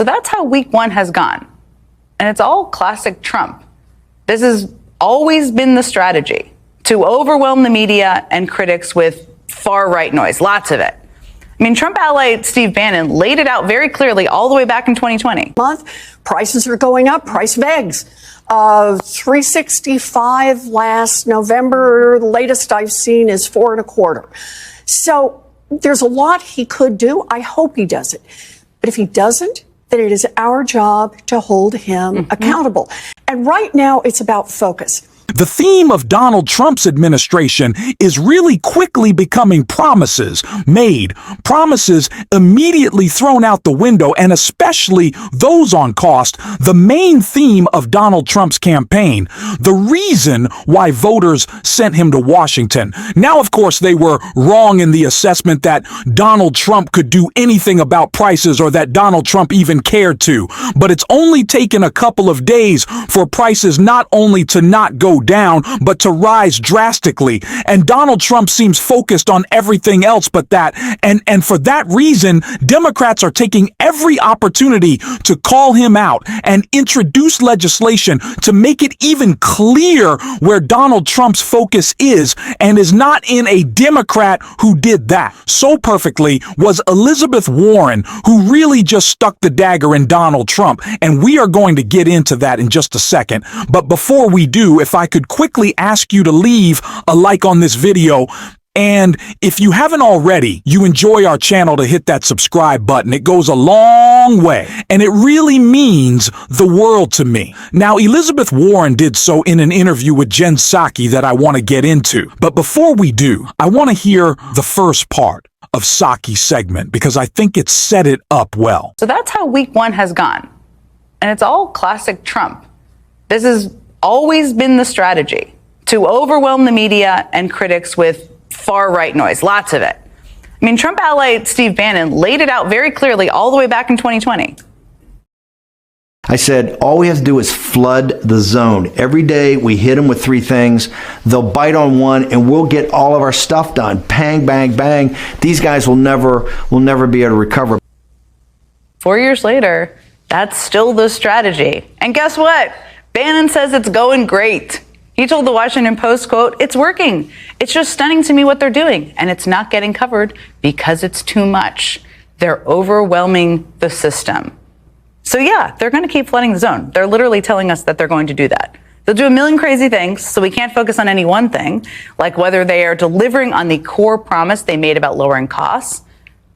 So that's how week one has gone. And it's all classic Trump. This has always been the strategy, to overwhelm the media and critics with far-right noise, lots of it. I mean, Trump ally Steve Bannon laid it out very clearly all the way back in 2020. Prices are going up. Price of eggs, $3.65 last November. The latest I've seen is $4.25. So there's a lot he could do. I hope he does it. But if he doesn't, then it is our job to hold him accountable. And right now, it's about focus. The theme of Donald Trump's administration is really quickly becoming promises made, promises immediately thrown out the window, and especially those on cost, the main theme of Donald Trump's campaign, the reason why voters sent him to Washington. Now, of course, they were wrong in the assessment that Donald Trump could do anything about prices or that Donald Trump even cared to. But it's only taken a couple of days for prices not only to not go down, but to rise drastically. And Donald Trump seems focused on everything else but that. And for that reason, Democrats are taking every opportunity to call him out and introduce legislation to make it even clear where Donald Trump's focus is and is not in a Democrat who did that. So perfectly was Elizabeth Warren, who really just stuck the dagger in Donald Trump. And we are going to get into that in just a second. But before we do, if I could quickly ask you to leave a like on this video. And if you haven't already, you enjoy our channel, to hit that subscribe button. It goes a long way, and it really means the world to me. Now, Elizabeth Warren did so in an interview with Jen Psaki that I want to get into. But before we do, I want to hear the first part of Psaki's segment because I think it set it up well. So that's how week one has gone. And it's all classic Trump. This has always been the strategy, to overwhelm the media and critics with far-right noise, lots of it. I mean, Trump ally Steve Bannon laid it out very clearly all the way back in 2020. I said, all we have to do is flood the zone. Every day we hit them with three things. They'll bite on one and we'll get all of our stuff done. Bang, bang, bang. These guys will never be able to recover. 4 years later, that's still the strategy. And guess what? Bannon says it's going great. He told the Washington Post, quote, "It's working. It's just stunning to me what they're doing, and it's not getting covered because it's too much. They're overwhelming the system." So yeah, they're going to keep flooding the zone. They're literally telling us that they're going to do that. They'll do a million crazy things, so we can't focus on any one thing, like whether they are delivering on the core promise they made about lowering costs.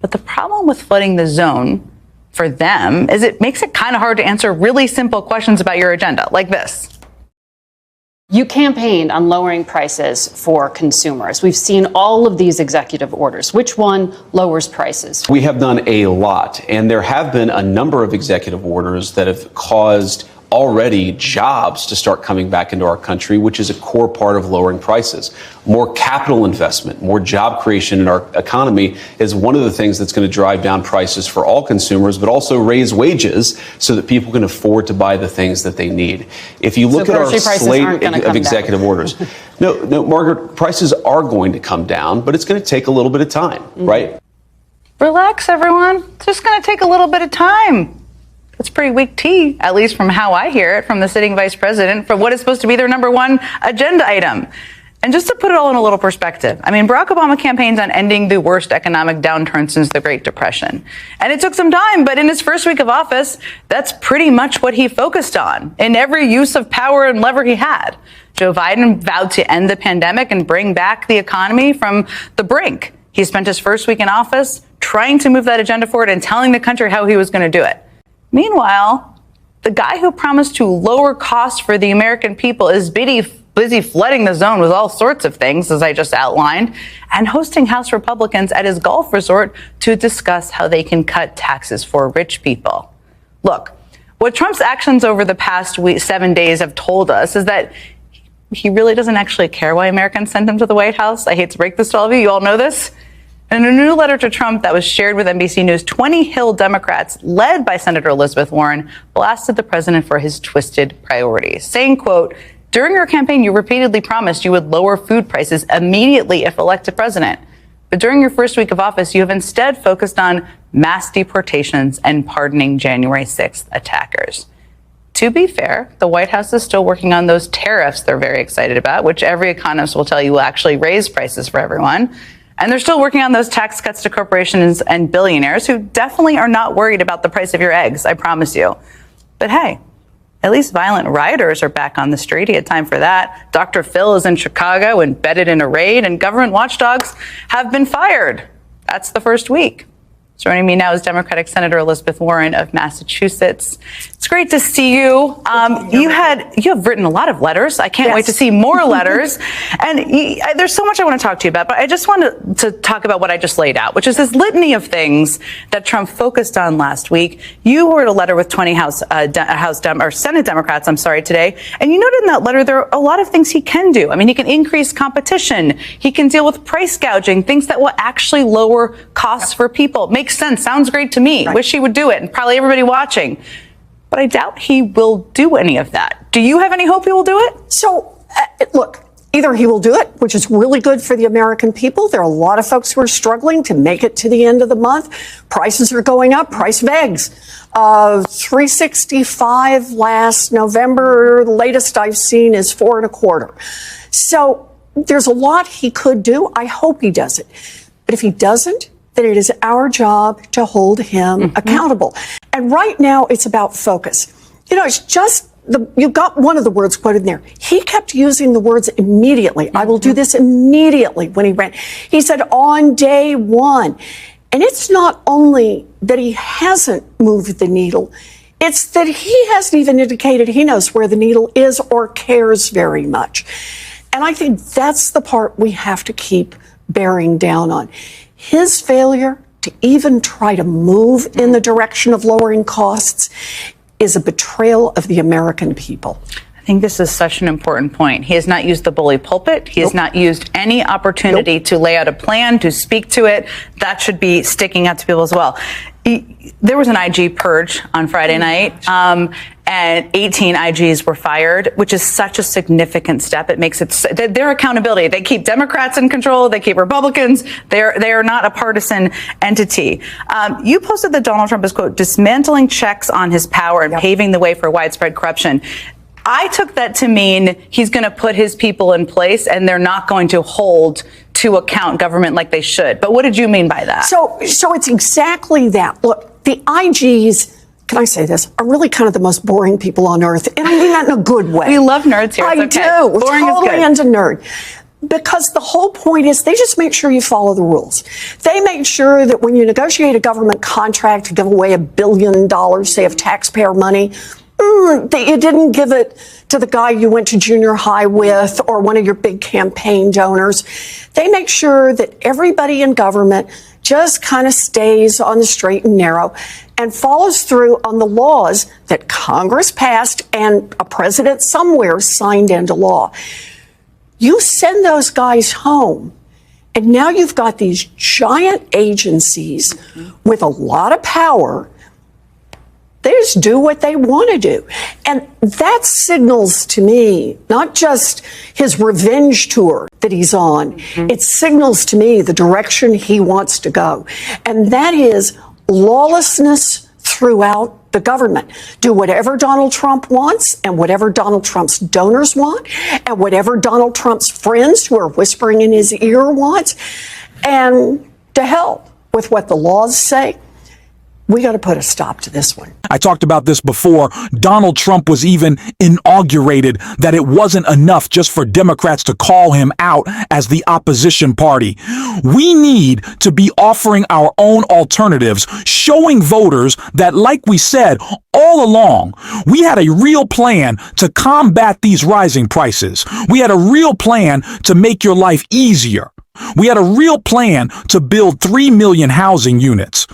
But the problem with flooding the zone for them is it makes it kind of hard to answer really simple questions about your agenda, like this. You campaigned on lowering prices for consumers. We've seen all of these executive orders. Which one lowers prices? We have done a lot, and there have been a number of executive orders that have caused already jobs to start coming back into our country, which is a core part of lowering prices. More capital investment, more job creation in our economy is one of the things that's going to drive down prices for all consumers, but also raise wages so that people can afford to buy the things that they need. If you look at our slate of executive orders, no, Margaret, prices are going to come down, but it's going to take a little bit of time, right? Relax, everyone. It's just going to take a little bit of time. That's pretty weak tea, at least from how I hear it from the sitting vice president, for what is supposed to be their number one agenda item. And just to put it all in a little perspective, I mean, Barack Obama campaigns on ending the worst economic downturn since the Great Depression. And it took some time, but in his first week of office, that's pretty much what he focused on in every use of power and lever he had. Joe Biden vowed to end the pandemic and bring back the economy from the brink. He spent his first week in office trying to move that agenda forward and telling the country how he was going to do it. Meanwhile, the guy who promised to lower costs for the American people is busy flooding the zone with all sorts of things, as I just outlined, and hosting House Republicans at his golf resort to discuss how they can cut taxes for rich people. Look, what Trump's actions over the past 7 days have told us is that he really doesn't actually care why Americans sent him to the White House. I hate to break this to all of you. You all know this. In a new letter to Trump that was shared with NBC News, 20 Hill Democrats, led by Senator Elizabeth Warren, blasted the president for his twisted priorities, saying, quote, "During your campaign, you repeatedly promised you would lower food prices immediately if elected president. But during your first week of office, you have instead focused on mass deportations and pardoning January 6th attackers. To be fair, the White House is still working on those tariffs they're very excited about, which every economist will tell you will actually raise prices for everyone. And they're still working on those tax cuts to corporations and billionaires who definitely are not worried about the price of your eggs, I promise you. But hey, at least violent rioters are back on the street. He had time for that. Dr. Phil is in Chicago, embedded in a raid, and government watchdogs have been fired. That's the first week. Joining me now is Democratic Senator Elizabeth Warren of Massachusetts. It's great to see you. You have written a lot of letters. I can't wait to see more letters. And there's so much I want to talk to you about, but I just want to talk about what I just laid out, which is this litany of things that Trump focused on last week. You wrote a letter with 20 Senate Democrats, today. And you noted in that letter there are a lot of things he can do. I mean, he can increase competition. He can deal with price gouging, things that will actually lower costs for people. Makes sense. Sounds great to me. Right. Wish he would do it, and probably everybody watching. But I doubt he will do any of that. Do you have any hope he will do it? So, look, either he will do it, which is really good for the American people. There are a lot of folks who are struggling to make it to the end of the month. Prices are going up. Price of eggs. $3.65 last November. The latest I've seen is $4.25. So there's a lot he could do. I hope he does it. But if he doesn't, then it is our job to hold him accountable. And right now, it's about focus. You know, it's just, you got one of the words quoted in there. He kept using the words immediately. I will do this immediately when he ran. He said on day one. And it's not only that he hasn't moved the needle, it's that he hasn't even indicated he knows where the needle is or cares very much. And I think that's the part we have to keep bearing down on. His failure to even try to move in the direction of lowering costs is a betrayal of the American people. I think this is such an important point. He has not used the bully pulpit. He has not used any opportunity to lay out a plan, to speak to it. That should be sticking out to people as well. There was an IG purge on Friday night, and 18 IGs were fired, which is such a significant step. It makes it their accountability. They keep Democrats in control. They keep Republicans. They are not a partisan entity. You posted that Donald Trump is, quote, dismantling checks on his power and paving the way for widespread corruption. I took that to mean he's going to put his people in place and they're not going to hold to account government like they should. But what did you mean by that? So it's exactly that. Look, the IGs, can I say this, are really kind of the most boring people on earth. And I mean that in a good way. We love nerds here. I do. Boring totally into nerd. Because the whole point is they just make sure you follow the rules. They make sure that when you negotiate a government contract to give away $1 billion, say, of taxpayer money, that you didn't give it to the guy you went to junior high with or one of your big campaign donors. They make sure that everybody in government just kind of stays on the straight and narrow and follows through on the laws that Congress passed and a president somewhere signed into law. You send those guys home, and now you've got these giant agencies with a lot of power. They just do what they want to do. And that signals to me, not just his revenge tour that he's on, it signals to me the direction he wants to go. And that is lawlessness throughout the government. Do whatever Donald Trump wants and whatever Donald Trump's donors want and whatever Donald Trump's friends who are whispering in his ear want. And to hell with what the laws say. We got to put a stop to this one. I talked about this before. Donald Trump was even inaugurated that it wasn't enough just for Democrats to call him out as the opposition party. We need to be offering our own alternatives, showing voters that, like we said all along, we had a real plan to combat these rising prices. We had a real plan to make your life easier. We had a real plan to build 3 million housing units.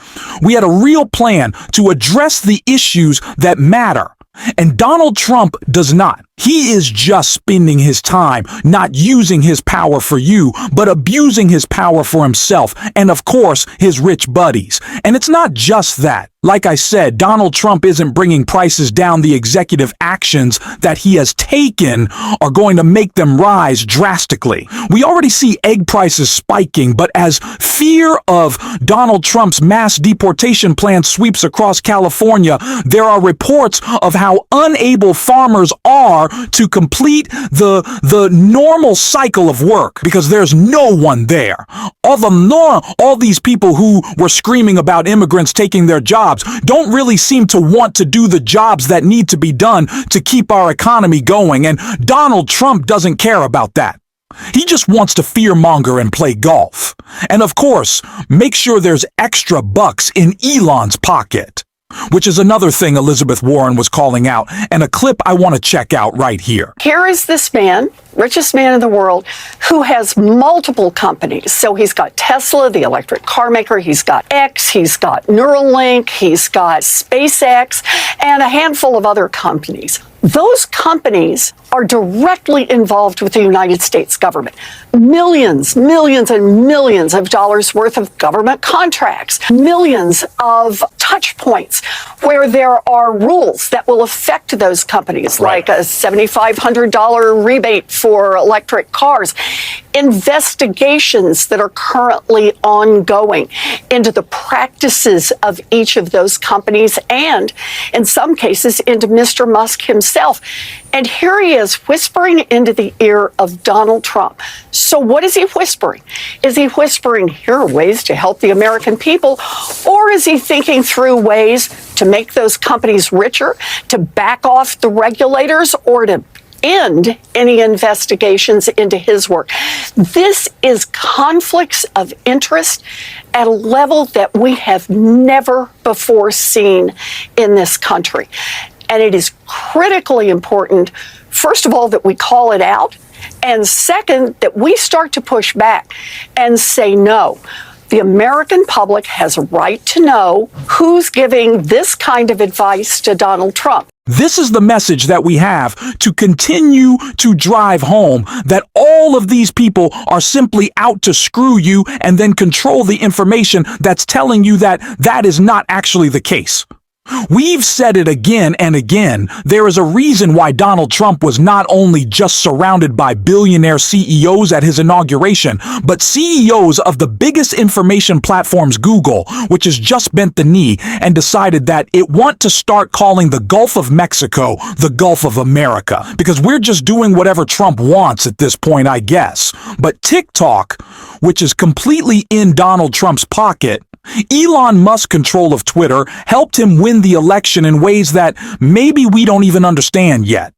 We had a real plan to address the issues that matter. And Donald Trump does not. He is just spending his time not using his power for you, but abusing his power for himself and, of course, his rich buddies. And it's not just that. Like I said, Donald Trump isn't bringing prices down. The executive actions that he has taken are going to make them rise drastically. We already see egg prices spiking, but as fear of Donald Trump's mass deportation plan sweeps across California, there are reports of how unable farmers are to complete the normal cycle of work because there's no one there. All these people who were screaming about immigrants taking their jobs don't really seem to want to do the jobs that need to be done to keep our economy going, and Donald Trump doesn't care about that. He just wants to fearmonger and play golf. And of course, make sure there's extra bucks in Elon's pocket, which is another thing Elizabeth Warren was calling out, and a clip I want to check out right here. Here is this man, richest man in the world, who has multiple companies. So he's got Tesla, the electric car maker, he's got X, he's got Neuralink, he's got SpaceX, and a handful of other companies. Those companies are directly involved with the United States government. Millions and millions of dollars worth of government contracts, millions of touch points where there are rules that will affect those companies, like a $7,500 rebate for electric cars, investigations that are currently ongoing into the practices of each of those companies and, in some cases, into Mr. Musk himself. And here he is whispering into the ear of Donald Trump. So what is he whispering? Is he whispering, here are ways to help the American people? Or is he thinking through ways to make those companies richer, to back off the regulators, or to end any investigations into his work? This is conflicts of interest at a level that we have never before seen in this country. And it is critically important, first of all, that we call it out, and second, that we start to push back and say no. The American public has a right to know who's giving this kind of advice to Donald Trump. This is the message that we have to continue to drive home, that all of these people are simply out to screw you and then control the information that's telling you that that is not actually the case. We've said it again and again. There is a reason why Donald Trump was not only just surrounded by billionaire CEOs at his inauguration, but CEOs of the biggest information platforms, Google, which has just bent the knee and decided that it wants to start calling the Gulf of Mexico the Gulf of America, because we're just doing whatever Trump wants at this point, I guess. But TikTok, which is completely in Donald Trump's pocket, Elon Musk's control of Twitter helped him win the election in ways that maybe we don't even understand yet.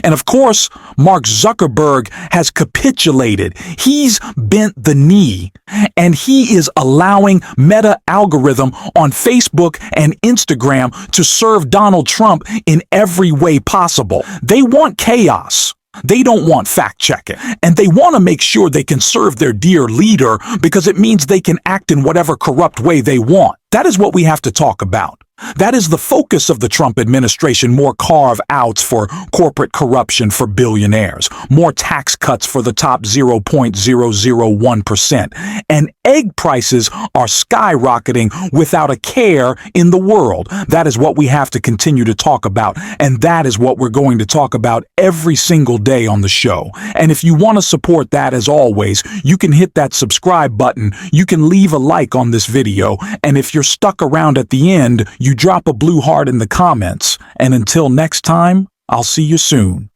And of course, Mark Zuckerberg has capitulated. He's bent the knee, and he is allowing Meta algorithm on Facebook and Instagram to serve Donald Trump in every way possible. They want chaos. They don't want fact-checking, and they want to make sure they can serve their dear leader because it means they can act in whatever corrupt way they want. That is what we have to talk about. That is the focus of the Trump administration: more carve-outs for corporate corruption for billionaires, more tax cuts for the top 0.001%, and egg prices are skyrocketing without a care in the world. That is what we have to continue to talk about, and that is what we're going to talk about every single day on the show. And if you want to support that, as always, you can hit that subscribe button, you can leave a like on this video, and if you're stuck around at the end, you drop a blue heart in the comments. And until next time, I'll see you soon.